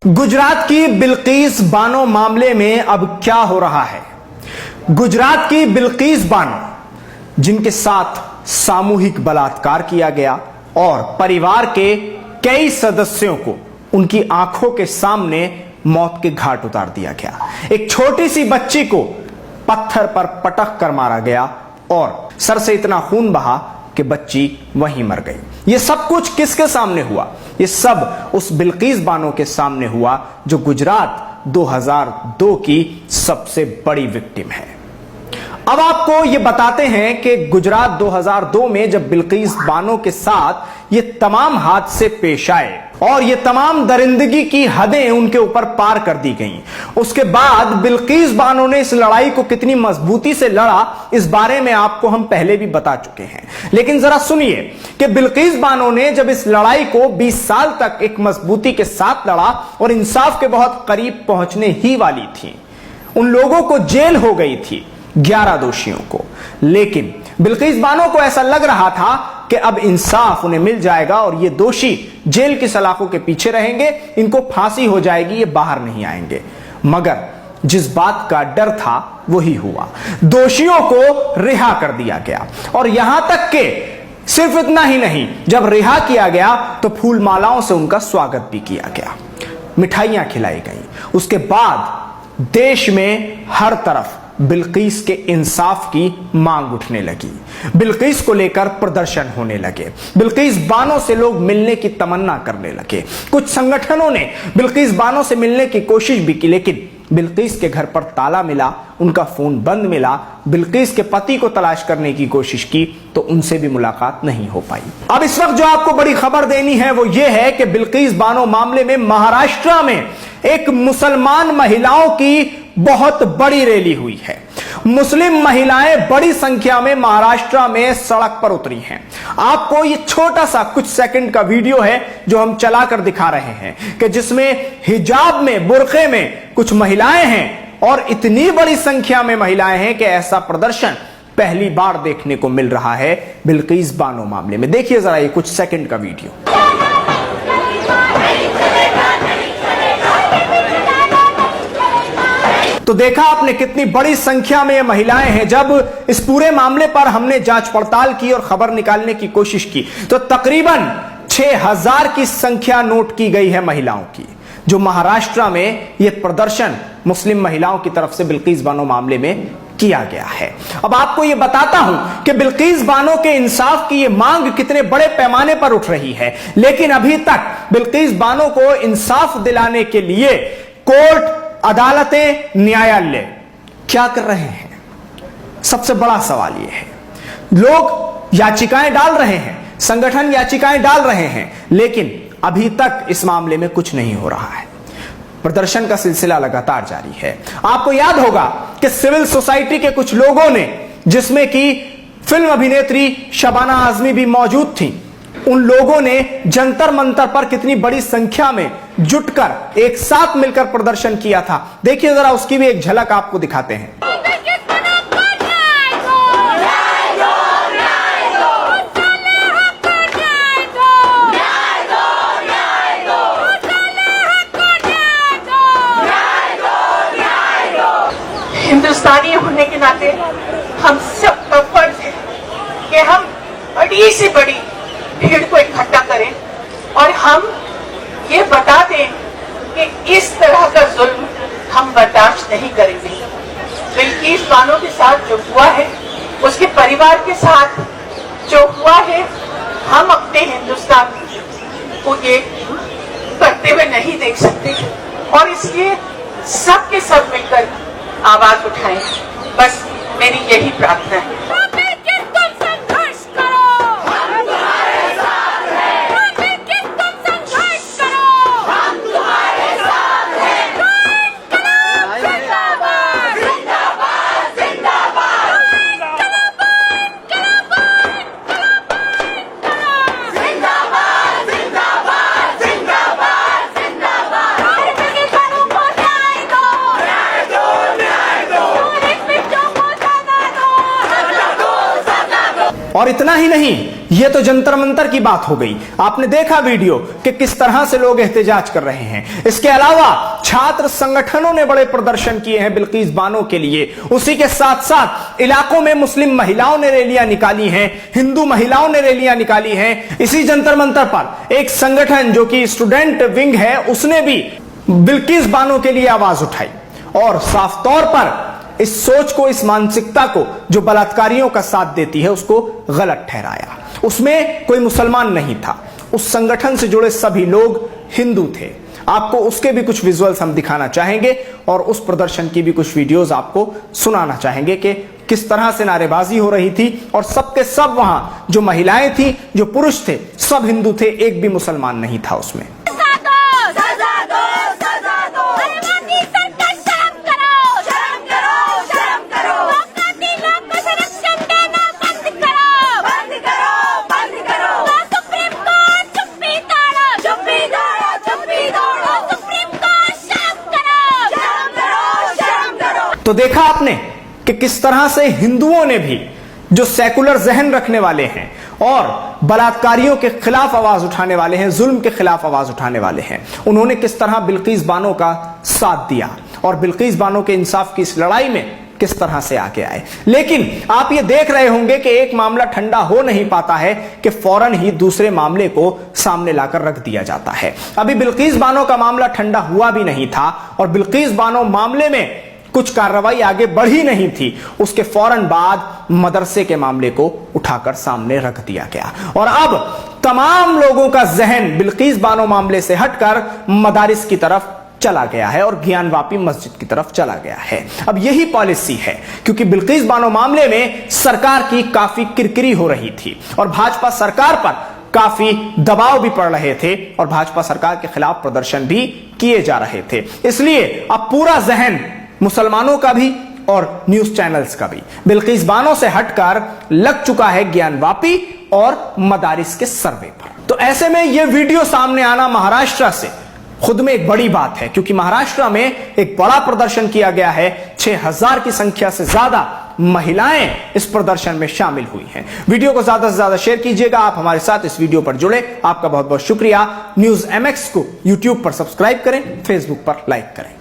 गुजरात की बिल्किस बानो मामले में अब क्या हो रहा है। गुजरात की बिल्किस बानो, जिनके साथ सामूहिक बलात्कार किया गया और परिवार के कई सदस्यों को उनकी आंखों के सामने मौत के घाट उतार दिया गया। एक छोटी सी बच्ची को पत्थर पर पटक कर मारा गया और सर से इतना खून बहा कि बच्ची वहीं मर गई। यह सब कुछ किसके सामने हुआ? यह सब उस बिल्किस बानो के सामने हुआ जो गुजरात 2002 की सबसे बड़ी विक्टिम है। अब आपको यह बताते हैं कि गुजरात 2002 में जब बिल्किस बानो के साथ ये तमाम हादसे पेश आए और ये तमाम दरिंदगी की हदें उनके ऊपर पार कर दी गईं, उसके बाद बिल्किस बानो ने इस लड़ाई को कितनी मजबूती से लड़ा, इस बारे में आपको हम पहले भी बता चुके हैं। लेकिन जरा सुनिए कि बिल्किस बानो ने जब इस लड़ाई को 20 साल तक एक मजबूती के साथ लड़ा और इंसाफ के बहुत करीब पहुंचने ही वाली थी, उन लोगों को जेल हो गई थी, 11 दोषियों को। लेकिन बिल्किस बानो को ऐसा लग रहा था कि अब इंसाफ उन्हें मिल जाएगा और ये दोषी जेल की सलाखों के पीछे रहेंगे, इनको फांसी हो जाएगी, ये बाहर नहीं आएंगे। मगर जिस बात का डर था वही हुआ। दोषियों को रिहा कर दिया गया और यहां तक कि सिर्फ इतना ही नहीं, जब रिहा किया गया तो फूल मालाओं से उनका स्वागत भी किया गया, मिठाइयां खिलाई गई। उसके बाद देश में हर तरफ बिल्किस के इंसाफ की मांग उठने लगी, बिल्किस को लेकर प्रदर्शन होने लगे, बिल्किस बानो से लोग मिलने की तमन्ना करने लगे। कुछ संगठनों ने बिल्किस बानो से मिलने की कोशिश भी की, लेकिन बिल्किस के घर पर ताला मिला, उनका फोन बंद मिला। बिल्किस के पति को तलाश करने की कोशिश की तो उनसे भी मुलाकात नहीं हो पाई। अब इस वक्त जो आपको बड़ी खबर देनी है वो ये है कि बिल्किस बानो मामले में महाराष्ट्र में एक मुसलमान महिलाओं की बहुत बड़ी रैली हुई है। मुस्लिम महिलाएं बड़ी संख्या में महाराष्ट्र में सड़क पर उतरी हैं। आपको ये छोटा सा कुछ सेकंड का वीडियो है जो हम चलाकर दिखा रहे हैं कि जिसमें हिजाब में, बुर्के में कुछ महिलाएं हैं और इतनी बड़ी संख्या में महिलाएं हैं कि ऐसा प्रदर्शन पहली बार देखने को मिल रहा है बिल्किस बानो मामले में। देखिए जरा ये कुछ सेकंड का वीडियो। तो देखा आपने कितनी बड़ी संख्या में ये महिलाएं हैं। जब इस पूरे मामले पर हमने जांच पड़ताल की और खबर निकालने की कोशिश की तो तकरीबन 6000 की संख्या नोट की गई है महिलाओं की, जो महाराष्ट्र में यह प्रदर्शन मुस्लिम महिलाओं की तरफ से बिल्किस बानो मामले में किया गया है। अब आपको यह बताता हूं कि बिल्किस बानो के इंसाफ की यह मांग कितने बड़े पैमाने पर उठ रही है, लेकिन अभी तक बिल्किस बानो को इंसाफ दिलाने के लिए कोर्ट, अदालतें, न्यायालय क्या कर रहे हैं? सबसे बड़ा सवाल यह है। लोग याचिकाएं डाल रहे हैं, संगठन याचिकाएं डाल रहे हैं, लेकिन अभी तक इस मामले में कुछ नहीं हो रहा है। प्रदर्शन का सिलसिला लगातार जारी है। आपको याद होगा कि सिविल सोसाइटी के कुछ लोगों ने, जिसमें कि फिल्म अभिनेत्री शबाना आजमी भी मौजूद थी, उन लोगों ने जंतर मंतर पर कितनी बड़ी संख्या में जुटकर एक साथ मिलकर प्रदर्शन किया था। देखिए जरा उसकी भी एक झलक आपको दिखाते हैं। हिंदुस्तानी होने के नाते हम सब का फर्ज है कि हम बड़ी से बड़ी भीड़ को इकट्ठा करें और हम ये बता दें कि इस तरह का जुल्म हम बर्दाश्त नहीं करेंगे। बिल्किस बानो के साथ जो हुआ है, उसके परिवार के साथ जो हुआ है, हम अपने हिंदुस्तान को ये करते हुए नहीं देख सकते और इसलिए सब के सब मिलकर आवाज उठाएं। बस मेरी यही प्रार्थना है। और इतना ही नहीं, यह तो जंतर मंतर की बात हो गई। आपने देखा वीडियो कि किस तरह से लोग एहतजाज कर रहे हैं। इसके अलावा छात्र संगठनों ने बड़े प्रदर्शन किए हैं बिल्किस बानो के लिए। उसी के साथ साथ इलाकों में मुस्लिम महिलाओं ने रैलियां निकाली हैं, हिंदू महिलाओं ने रैलियां निकाली हैं। इसी जंतर मंतर पर एक संगठन जो कि स्टूडेंट विंग है, उसने भी बिल्किस बानो के लिए आवाज उठाई और साफ तौर पर इस सोच को, इस मानसिकता को जो बलात्कारियों का साथ देती है, उसको गलत ठहराया। उसमें कोई मुसलमान नहीं था, उस संगठन से जुड़े सभी लोग हिंदू थे। आपको उसके भी कुछ विजुअल्स हम दिखाना चाहेंगे और उस प्रदर्शन की भी कुछ वीडियोस आपको सुनाना चाहेंगे कि किस तरह से नारेबाजी हो रही थी और सबके सब वहां जो महिलाएं थी, जो पुरुष थे, सब हिंदू थे, एक भी मुसलमान नहीं था उसमें। तो देखा आपने कि किस तरह से हिंदुओं ने भी, जो सेकुलर जहन रखने वाले हैं और बलात्कारियों के खिलाफ आवाज उठाने वाले हैं, जुल्म के खिलाफ आवाज उठाने वाले हैं, उन्होंने किस तरह बिल्किस बानो का साथ दिया और बिल्किस बानो के इंसाफ की इस लड़ाई में किस तरह से आगे आए। लेकिन आप ये देख रहे होंगे कि एक मामला ठंडा हो नहीं पाता है कि फौरन ही दूसरे मामले को सामने लाकर रख दिया जाता है। अभी बिल्किस बानो का मामला ठंडा हुआ भी नहीं था और बिल्किस बानो मामले में कुछ कार्रवाई आगे बढ़ी नहीं थी। उसके फौरन बाद मदरसे के मामले को उठाकर सामने रख दिया गया और अब तमाम लोगों का जहन बिल्किस बानो मामले से हटकर मदारिस की तरफ चला गया है और ज्ञानवापी मस्जिद की तरफ चला गया है। अब यही पॉलिसी है, क्योंकि बिल्किस बानो मामले में सरकार की काफी किरकिरी हो रही थी और भाजपा सरकार पर काफी दबाव भी पड़ रहे थे और भाजपा सरकार के खिलाफ प्रदर्शन भी किए जा रहे थे। इसलिए अब पूरा जहन मुसलमानों का भी और न्यूज चैनल्स का भी बिल्किस बानो से हटकर लग चुका है ज्ञानवापी और मदारिस के सर्वे पर। तो ऐसे में यह वीडियो सामने आना महाराष्ट्र से खुद में एक बड़ी बात है, क्योंकि महाराष्ट्र में एक बड़ा प्रदर्शन किया गया है। 6000 की संख्या से ज्यादा महिलाएं इस प्रदर्शन में शामिल हुई हैं। वीडियो को ज्यादा से ज्यादा शेयर कीजिएगा। आप हमारे साथ इस वीडियो पर जुड़े, आपका बहुत बहुत शुक्रिया। न्यूज MX को YouTube पर सब्सक्राइब करें, फेसबुक पर लाइक करें।